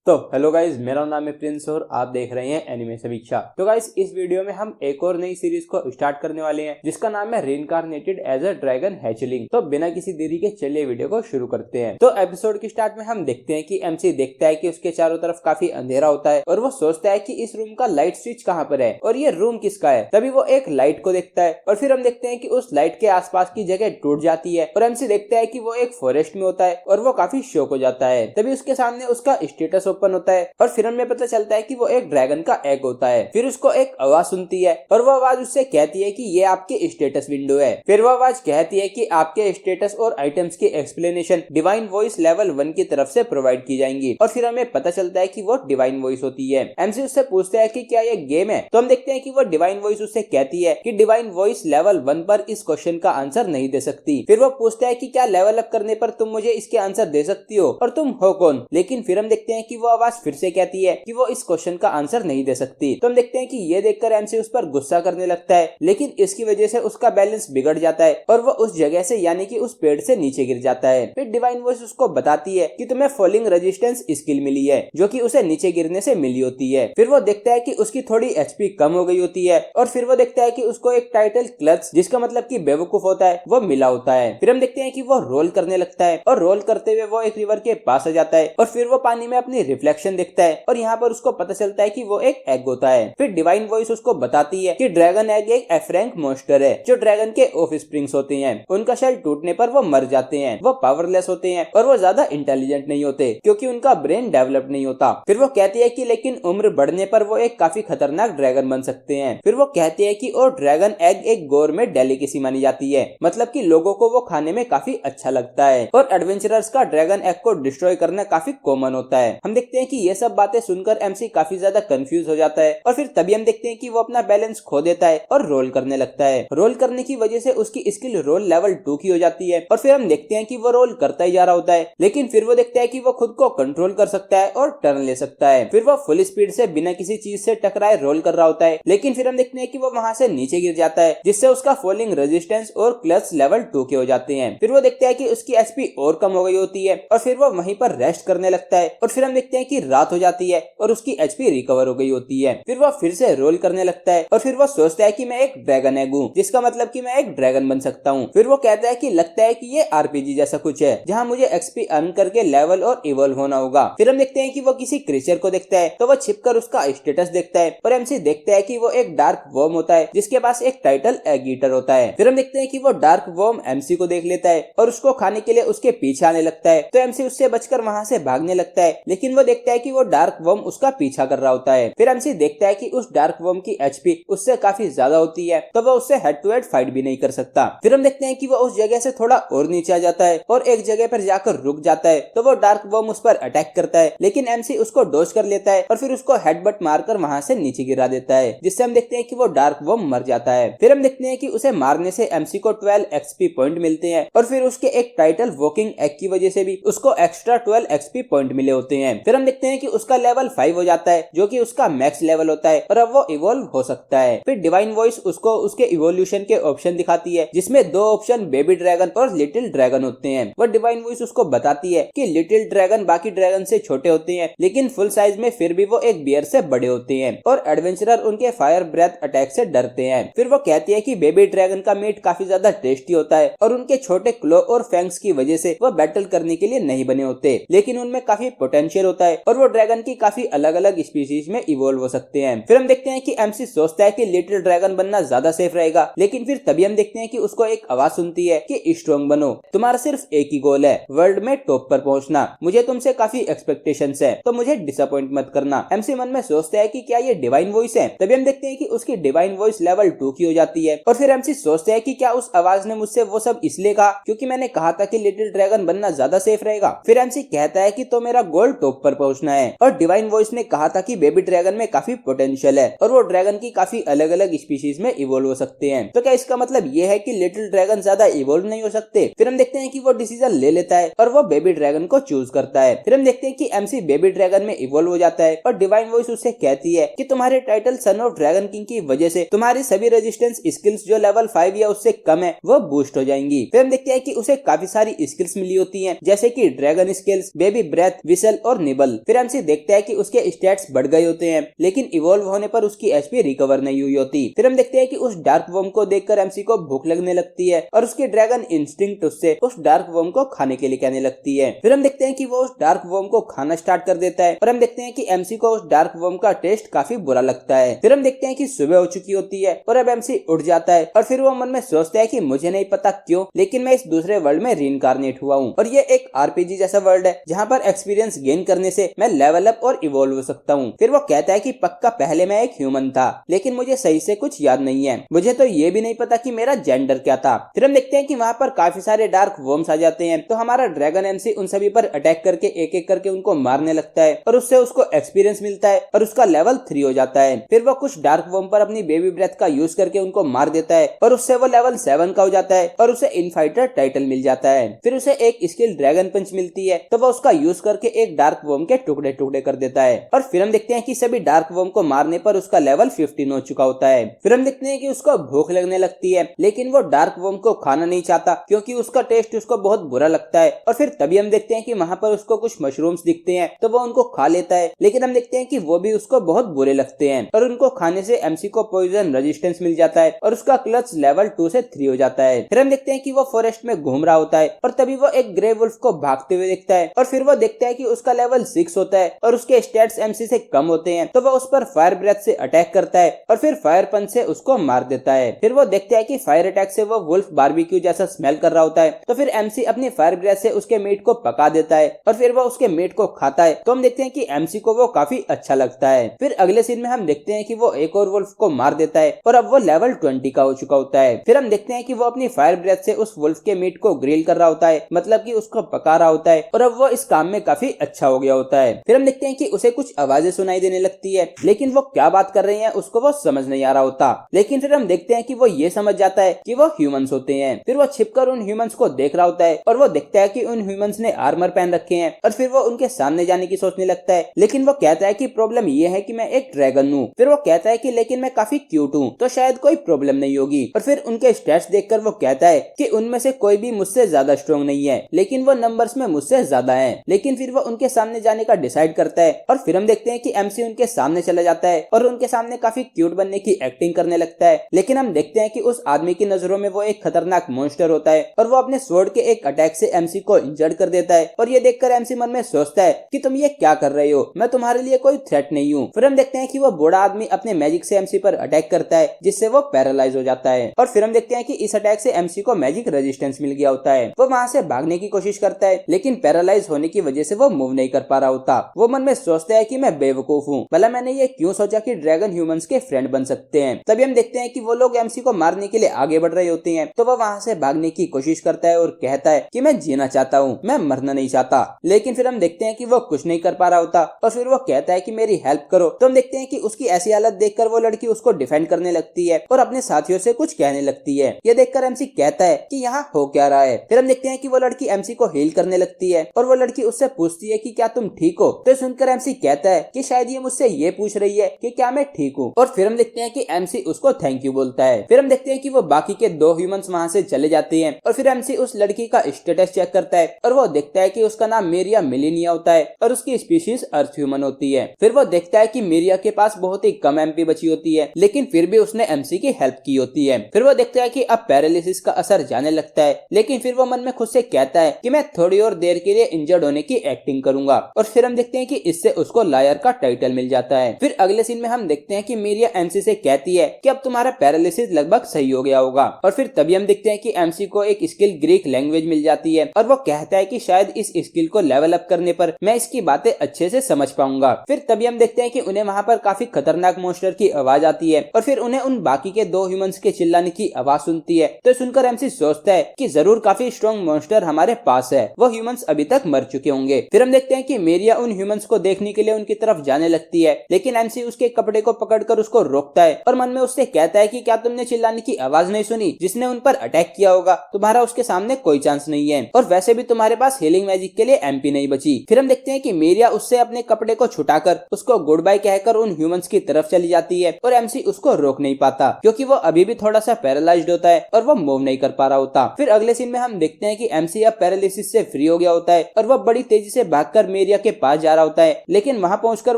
तो hello guys, मेरा नाम है प्रिंस और आप देख रहे हैं एनिमे समीक्षा। तो गाइज, इस वीडियो में हम एक और नई सीरीज को स्टार्ट करने वाले हैं जिसका नाम है रीइंकार्नेटेड एज अ ड्रैगन हैचलिंग। तो बिना किसी देरी के चलिए वीडियो को शुरू करते हैं। तो एपिसोड के स्टार्ट में हम देखते हैं कि एमसी देखता है कि उसके चारों तरफ काफी अंधेरा होता है और वो सोचता है कि इस रूम का लाइट स्विच कहाँ पर है और ये रूम किसका है। तभी वो एक लाइट को देखता है और फिर हम देखते हैं कि उस लाइट के आसपास की जगह टूट जाती है और एमसी देखता है कि वो एक फॉरेस्ट में होता है और वो काफी शॉक हो जाता है। तभी उसके सामने उसका स्टेटस ओपन होता है और फिर हमें पता चलता है कि वो एक ड्रैगन का एग होता है। फिर उसको एक आवाज सुनती है और वो आवाज उससे कहती है कि ये आपके स्टेटस विंडो है। फिर वो आवाज कहती है कि आपके स्टेटस और आइटम्स की एक्सप्लेनेशन डिवाइन वॉइस लेवल 1 की तरफ से प्रोवाइड की जाएंगी। और फिर हमें पता चलता है कि वो डिवाइन वॉइस होती है। एमसी उससे पूछता है कि क्या ये गेम है, तो हम देखते हैं कि वो डिवाइन वॉइस उससे कहती है कि डिवाइन वॉइस लेवल 1 पर इस क्वेश्चन का आंसर नहीं दे सकती। फिर वो पूछता है कि क्या लेवल अप करने पर तुम मुझे इसके आंसर दे सकती हो और तुम हो कौन। लेकिन फिर हम देखते हैं कि वो आवाज फिर से कहती है कि वो इस क्वेश्चन का आंसर नहीं दे सकती। तो हम देखते हैं कि ये देखकर एमसी उस पर गुस्सा करने लगता है, लेकिन इसकी वजह से उसका बैलेंस बिगड़ जाता है और वो उस जगह से यानी कि उस पेड़ से नीचे गिर जाता है। फिर डिवाइन वॉइस उसको बताती है कि तुम्हें फॉलिंग रेजिस्टेंस स्किल मिली है जो कि उसे नीचे गिरने से मिली होती है। फिर वो देखता है कि उसकी थोड़ी एचपी कम हो गई होती है और फिर वो देखता है कि उसको एक टाइटल क्लच, जिसका मतलब कि बेवकूफ होता है, वो मिला होता है। फिर हम देखते हैं कि वो रोल करने लगता है और रोल करते हुए वो एक रिवर के पास आ जाता है और फिर वो पानी में अपनी रिफ्लेक्शन देखता है और यहाँ पर उसको पता चलता है कि वो एक एग होता है। फिर डिवाइन वॉइस उसको बताती है कि ड्रैगन एग एक एफ्रैंक मॉन्स्टर है जो ड्रैगन के ऑफ स्प्रिंग्स होते हैं। उनका शेल टूटने पर वो मर जाते हैं, वो पावरलेस होते हैं और वो ज्यादा इंटेलिजेंट नहीं होते क्योंकि उनका ब्रेन डेवलप नहीं होता। फिर वो कहती है कि लेकिन उम्र बढ़ने पर वो एक काफी खतरनाक ड्रैगन बन सकते हैं। फिर वो कहते हैं कि और ड्रैगन एग एक गौरमेंट डेलिकेसी मानी जाती है, मतलब कि लोगों को वो खाने में काफी अच्छा लगता है और एडवेंचरर्स का ड्रैगन एग को डिस्ट्रॉय करना काफी कॉमन होता है। हम देखते हैं कि ये सब बातें सुनकर एमसी काफी ज्यादा कंफ्यूज हो जाता है और फिर तभी हम देखते हैं कि वो अपना बैलेंस खो देता है और रोल करने लगता है। रोल करने की वजह से उसकी स्किल रोल लेवल 2 की हो जाती है और फिर हम देखते हैं कि वो रोल करता ही जा रहा होता है, लेकिन फिर वो देखता है कि वो खुद को कंट्रोल कर सकता है और टर्न ले सकता है। फिर वो फुल स्पीड से बिना किसी चीज से टकराए रोल कर रहा होता है, लेकिन फिर हम देखते हैं कि वो वहां से नीचे गिर जाता है, जिससे उसका फॉलिंग रेजिस्टेंस और क्लच लेवल 2 के हो जाते हैं। फिर वो देखता है कि उसकी एचपी और कम हो गई होती है और फिर वो वहीं पर रेस्ट करने लगता है और फिर हम देखते हैं कि रात हो जाती है और उसकी एचपी रिकवर हो गई होती है। फिर वो फिर से रोल करने लगता है और फिर वो सोचता है कि मैं एक ड्रैगन एग हूँ, जिसका मतलब कि मैं एक ड्रैगन बन सकता हूँ। फिर वो कहता है कि लगता है कि ये आरपीजी जैसा कुछ है जहाँ मुझे एक्सपी अर्न करके लेवल और इवॉल्व होना होगा। फिर हम देखते हैं कि वो किसी क्रीचर को देखता है तो वो छिपकर उसका स्टेटस देखता है और एमसी देखता है कि वो एक डार्क वर्म होता है जिसके पास एक टाइटल एग ईटर होता है। फिर हम देखते हैं कि वो डार्क वर्म एमसी को देख लेता है और उसको खाने के लिए उसके पीछे आने लगता है। तो एमसी उससे बचकर वहां से भागने लगता है, लेकिन वो देखता है कि वो डार्क वर्म उसका पीछा कर रहा होता है। फिर एमसी देखता है कि उस डार्क वर्म की एचपी उससे काफी ज्यादा होती है, तो वो उससे हेड टू हेड फाइट भी नहीं कर सकता। फिर हम देखते हैं कि वो उस जगह से थोड़ा और नीचे आ जाता है और एक जगह पर जाकर रुक जाता है, तो वो डार्क वर्म उस पर अटैक करता है, लेकिन एमसी उसको डॉज कर लेता है और फिर उसको हेडबट मारकर वहां से नीचे गिरा देता है, जिससे हम देखते हैं कि वो डार्क वर्म मर जाता है। फिर हम देखते हैं कि उसे मारने से एमसी को 12 एक्सपी पॉइंट मिलते हैं और फिर उसके एक टाइटल वॉकिंग एग की वजह से भी उसको एक्स्ट्रा 12 एक्सपी पॉइंट मिले होते हैं। फिर हम देखते हैं कि उसका लेवल 5 हो जाता है जो कि उसका मैक्स लेवल होता है और अब वो इवॉल्व हो सकता है। फिर डिवाइन वॉइस उसको उसके इवोल्यूशन के ऑप्शन दिखाती है, जिसमें 2 ऑप्शन बेबी ड्रैगन और लिटिल ड्रैगन होते हैं। वो डिवाइन वॉइस उसको बताती है कि लिटिल ड्रैगन बाकी ड्रैगन से छोटे होते हैं, लेकिन फुल साइज में फिर भी वो एक बियर से बड़े होते हैं और एडवेंचरर उनके फायर ब्रेथ अटैक से डरते हैं। फिर वो कहती है कि बेबी ड्रैगन का मीट काफी ज्यादा टेस्टी होता है और उनके छोटे क्लो और फैंग्स की वजह से वो बैटल करने के लिए नहीं बने होते, लेकिन उनमें काफी पोटेंशियल होता है और वो ड्रैगन की काफी अलग अलग स्पीशीज में इवॉल्व हो सकते हैं। फिर हम देखते हैं कि एमसी सोचता है कि लिटिल ड्रैगन बनना ज्यादा सेफ रहेगा, लेकिन फिर तभी हम देखते हैं कि उसको एक आवाज सुनती है कि स्ट्रॉन्ग बनो, तुम्हारा सिर्फ एक ही गोल है, वर्ल्ड में टॉप पर पहुंचना। मुझे तुमसे काफी एक्सपेक्टेशंस है, तो मुझे डिसअपॉइंट मत करना। एमसी मन में सोचता है कि क्या ये डिवाइन वॉइस है। तभी हम देखते हैं कि उसकी डिवाइन वॉइस लेवल 2 की हो जाती है और फिर एमसी सोचता है कि क्या उस आवाज ने मुझसे वो सब इसलिए कहा क्योंकि मैंने कहा था कि लिटिल ड्रैगन बनना ज्यादा सेफ रहेगा। फिर एमसी कहता है कि तो मेरा गोल टॉप पर पहुंचना है और डिवाइन वॉइस ने कहा था कि बेबी ड्रैगन में काफी पोटेंशियल है और वो ड्रैगन की काफी अलग अलग स्पीशीज में इवॉल्व हो सकते हैं। तो क्या इसका मतलब ये है कि लिटिल ड्रैगन ज्यादा इवॉल्व नहीं हो सकते। फिर हम देखते हैं कि वो डिसीजन ले लेता है और वो बेबी ड्रैगन को चूज करता है। फिर हम देखते हैं कि एमसी बेबी ड्रैगन में इवॉल्व हो जाता है और डिवाइन वॉइस उससे कहती है कि तुम्हारे title son of dragon king की वजह से तुम्हारी सभी रेजिस्टेंस स्किल्स जो लेवल 5 या उससे कम है वो बूस्ट हो जाएंगी। फिर हम देखते हैं कि उसे काफी सारी स्किल्स मिली होती हैं, जैसे कि dragon skills, baby breath, whistle और इनवाल्नेरेबल। फिर एमसी देखता है कि उसके स्टैट्स बढ़ गए होते हैं, लेकिन इवॉल्व होने पर उसकी एचपी रिकवर नहीं हुई होती। फिर हम देखते हैं कि उस डार्क वर्म को देखकर एमसी को भूख लगने लगती है और उसकी ड्रैगन इंस्टिंक्ट उससे उस डार्क वर्म को खाने के लिए कहने लगती है। फिर हम देखते हैं कि वो उस डार्क वर्म को खाना स्टार्ट कर देता है और हम देखते हैं कि एमसी को उस डार्क वर्म का टेस्ट काफी बुरा लगता है। फिर हम देखते हैं कि सुबह हो चुकी होती है और अब एमसी उठ जाता है और फिर वो मन में सोचता है कि मुझे नहीं पता क्यों, लेकिन मैं इस दूसरे वर्ल्ड में रीइंकार्नेट हुआ हूँ और ये एक आरपीजी जैसा वर्ल्ड है जहाँ पर एक्सपीरियंस गेन करने से मैं लेवल अप और इवॉल्व हो सकता हूँ। फिर वो कहता है कि पक्का पहले मैं एक ह्यूमन था, लेकिन मुझे सही से कुछ याद नहीं है, मुझे तो ये भी नहीं पता कि मेरा जेंडर क्या था। फिर हम देखते हैं कि वहाँ पर काफी सारे डार्क वर्म्स आ जाते हैं, तो हमारा ड्रैगन एमसी उन सभी पर अटैक करके एक एक करके उनको मारने लगता है और उससे उसको एक्सपीरियंस मिलता है और उसका लेवल 3 हो जाता है। फिर वो कुछ डार्क वर्म पर अपनी बेबी ब्रेथ का यूज करके उनको मार देता है और उससे वो लेवल 7 का हो जाता है और उसे इनफाइटर टाइटल मिल जाता है। फिर उसे एक स्किल ड्रैगन पंच मिलती है, तो वो उसका यूज करके एक डार्क वर्म के टुकड़े टुकड़े कर देता है और फिर हम देखते हैं कि सभी डार्क वर्म को मारने पर उसका लेवल 15 हो चुका होता है। फिर हम देखते हैं कि उसको भूख लगने लगती है, लेकिन वो डार्क वर्म को खाना नहीं चाहता क्योंकि उसका टेस्ट उसको बहुत बुरा लगता है। और फिर तभी हम देखते हैं कि वहाँ पर उसको कुछ मशरूम्स दिखते हैं, तो वो उनको खा लेता है, लेकिन हम देखते हैं कि वो भी उसको बहुत बुरे लगते हैं और उनको खाने से एमसी को पॉइजन रेजिस्टेंस मिल जाता है और उसका क्लच लेवल 2 से 3 हो जाता है। फिर हम देखते हैं कि वो फॉरेस्ट में घूम रहा होता है और तभी वो एक ग्रे वुल्फ को भागते हुए देखता है और फिर वो देखता है कि उसका लेवल 6 होता है और उसके स्टैट्स एमसी से कम होते हैं, तो वो उस पर फायर ब्रेथ से अटैक करता है और फिर फायर पंच से उसको मार देता है। फिर वो देखता है कि फायर अटैक से वो वुल्फ बारबेक्यू जैसा स्मेल कर रहा होता है, तो फिर एमसी अपनी फायर ब्रेथ से उसके मीट को पका देता है और फिर वो उसके मीट को खाता है। तो हम देखते हैं कि एमसी को वो काफी अच्छा लगता है। फिर अगले सीन में हम देखते हैं कि वो एक और वुल्फ को मार देता है और अब वो लेवल 20 का हो चुका होता है। फिर हम देखते हैं कि वो अपनी फायर ब्रेथ से उस वुल्फ के मीट को ग्रिल कर रहा होता है, मतलब कि उसको पका रहा होता है और अब वो इस काम में काफी अच्छा हो गया होता है। फिर हम देखते हैं कि उसे कुछ आवाजें सुनाई देने लगती है, लेकिन वो क्या बात कर रही है उसको वो समझ नहीं आ रहा होता। लेकिन फिर हम देखते हैं कि वो ये समझ जाता है कि वो ह्यूमंस होते हैं। फिर वो छिपकर उन ह्यूमंस को देख रहा होता है और वो देखता है कि उन ह्यूमंस ने आर्मर पहन रखे हैं और फिर वो उनके सामने जाने की सोचने लगता है, लेकिन वो कहता है कि प्रॉब्लम ये है कि मैं एक ड्रैगन हूँ। फिर वो कहता है कि लेकिन मैं काफी क्यूट हूँ, तो शायद कोई प्रॉब्लम नहीं होगी। और फिर उनके स्टैट्स देखकर वो कहता है कि उनमें से कोई भी मुझसे ज्यादा स्ट्रॉन्ग नहीं है, लेकिन वो नंबर्स में मुझसे ज्यादा है। लेकिन फिर वो उनके सामने जाने का डिसाइड करता है और फिर हम देखते हैं कि एमसी उनके सामने चला जाता है और उनके सामने काफी क्यूट बनने की एक्टिंग करने लगता है। लेकिन हम देखते हैं कि उस आदमी की नजरों में वो एक खतरनाक मॉन्स्टर होता है और वो अपने स्वॉर्ड के एक अटैक से एमसी को इंजर्ड कर देता है। और ये देखकर एमसी मन में सोचता है कि तुम ये क्या कर रहे हो, मैं तुम्हारे लिए कोई थ्रेट नहीं हूँ। फिर हम देखते हैं कि वो बूढ़ा आदमी अपने मैजिक से एमसी पर अटैक करता है, जिससे वो पैरालाइज हो जाता है। और फिर हम देखते हैं कि इस अटैक से एमसी को मैजिक रेजिस्टेंस मिल गया होता है। वो वहाँ से भागने की कोशिश करता है, लेकिन पैरालाइज होने की वजह से वो मूव नहीं कर पा रहा होता। वो मन में सोचता है कि मैं बेवकूफ हूँ, भला मैंने ये क्यों सोचा कि ड्रैगन ह्यूमंस के फ्रेंड बन सकते हैं। तभी हम देखते हैं कि वो लोग एमसी को मारने के लिए आगे बढ़ रहे होते हैं, तो वो वहाँ से भागने की कोशिश करता है और कहता है कि मैं जीना चाहता हूँ, मैं मरना नहीं चाहता। लेकिन फिर हम देखते हैं कि वो कुछ नहीं कर पा रहा होता और फिर वो कहता है कि मेरी हेल्प करो। तो हम देखते हैं कि उसकी ऐसी हालत देखकर वो लड़की उसको डिफेंड करने लगती है और अपने साथियों से कुछ कहने लगती है। ये देखकर एमसी कहता है कि यहाँ हो क्या रहा है। फिर हम देखते हैं कि वो लड़की एमसी को हील करने लगती है और वो लड़की उससे पूछती है कि क्या तुम ठीक हो। तो सुनकर एमसी कहता है कि शायद ये मुझसे ये पूछ रही है कि क्या मैं ठीक हूँ। और फिर हम देखते हैं कि एमसी उसको थैंक यू बोलता है। फिर हम देखते हैं कि वो बाकी के 2 ह्यूमंस वहाँ से चले जाते हैं और फिर एमसी उस लड़की का स्टेटस चेक करता है और वो देखता है कि उसका नाम मेरिया मिलीनिया होता है और उसकी स्पीशीज अर्थ ह्यूमन होती है। फिर वो देखता है कि मेरिया के पास बहुत ही कम एमपी बची होती है, लेकिन फिर भी उसने एमसी की हेल्प की होती है। फिर वो देखता है कि अब पैरालिसिस का असर जाने लगता है, लेकिन फिर वो मन में खुद से कहता है कि मैं थोड़ी और देर के लिए इंजर्ड होने की एक्टिंग करूंगा। और फिर हम देखते हैं कि इससे उसको लायर का टाइटल मिल जाता है। फिर अगले सीन में हम देखते हैं कि मेरिया एमसी से कहती है कि अब तुम्हारा पैरालिसिस लगभग सही हो गया होगा। और फिर तभी हम देखते हैं कि एमसी को एक स्किल ग्रीक लैंग्वेज मिल जाती है और वो कहता है कि शायद इस स्किल को लेवल अप करने पर मैं इसकी बातें अच्छे से समझ पाऊंगा। फिर तभी हम देखते हैं कि उन्हें वहाँ पर काफी खतरनाक मॉन्स्टर की आवाज आती है और फिर उन्हें उन बाकी के 2 ह्यूमंस के चिल्लाने की आवाज सुनती है। तो सुनकर एमसी सोचता है कि जरूर काफी स्ट्रॉन्ग मॉन्स्टर हमारे पास है, वो ह्यूमंस अभी तक मर चुके होंगे। फिर हम देखते हैं कि मेरिया उन ह्यूमंस को देखने के लिए उनकी तरफ जाने लगती है, लेकिन एमसी उसके कपड़े को पकड़कर उसको रोकता है और मन में उससे कहता है कि क्या तुमने चिल्लाने की आवाज नहीं सुनी जिसने उन पर अटैक किया होगा, तुम्हारा उसके सामने कोई चांस नहीं है और वैसे भी तुम्हारे पास हीलिंग मैजिक के लिए एमपी नहीं बची। फिर हम देखते हैं कि मेरिया उससे अपने कपड़े को छुटाकर उसको गुड बाय कहकर उन ह्यूमंस की तरफ चली जाती है और एमसी उसको रोक नहीं पाता क्योंकि वो अभी भी थोड़ा सा पैरालाइज्ड होता है और वो मूव नहीं कर पा रहा होता। फिर अगले सीन में हम देखते हैं कि एमसी अब पैरालिसिस से फ्री हो गया होता है और वो बड़ी तेजी से भागकर मेरिया के पास जा रहा होता है, लेकिन वहाँ पहुंचकर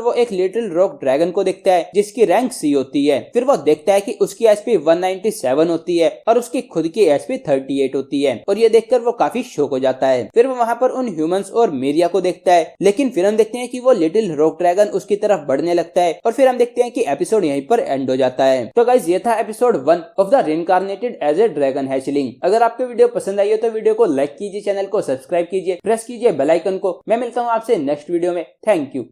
वो एक लिटिल रॉक ड्रैगन को देखता है जिसकी रैंक सी होती है। फिर वो देखता है कि उसकी एचपी 197 होती है और उसकी खुद की एचपी 38 होती है, और ये देखकर वो काफी शॉक हो जाता है। फिर वो वहाँ पर उन ह्यूमंस और मेरिया को देखता है, लेकिन फिर हम देखते हैं कि वो लिटिल रॉक ड्रैगन उसकी तरफ बढ़ने लगता है, और फिर हम देखते हैं कि एपिसोड यहीं पर एंड हो जाता है। तो गाइस ये था episode 1 of the reincarnated as a dragon hatchling. अगर आपको वीडियो पसंद आई हो तो वीडियो को लाइक कीजिए, चैनल को सब्सक्राइब कीजिए, प्रेस कीजिए बेल आइकन को। मैं मिलता हूँ आपसे नेक्स्ट वीडियो में। Thank you.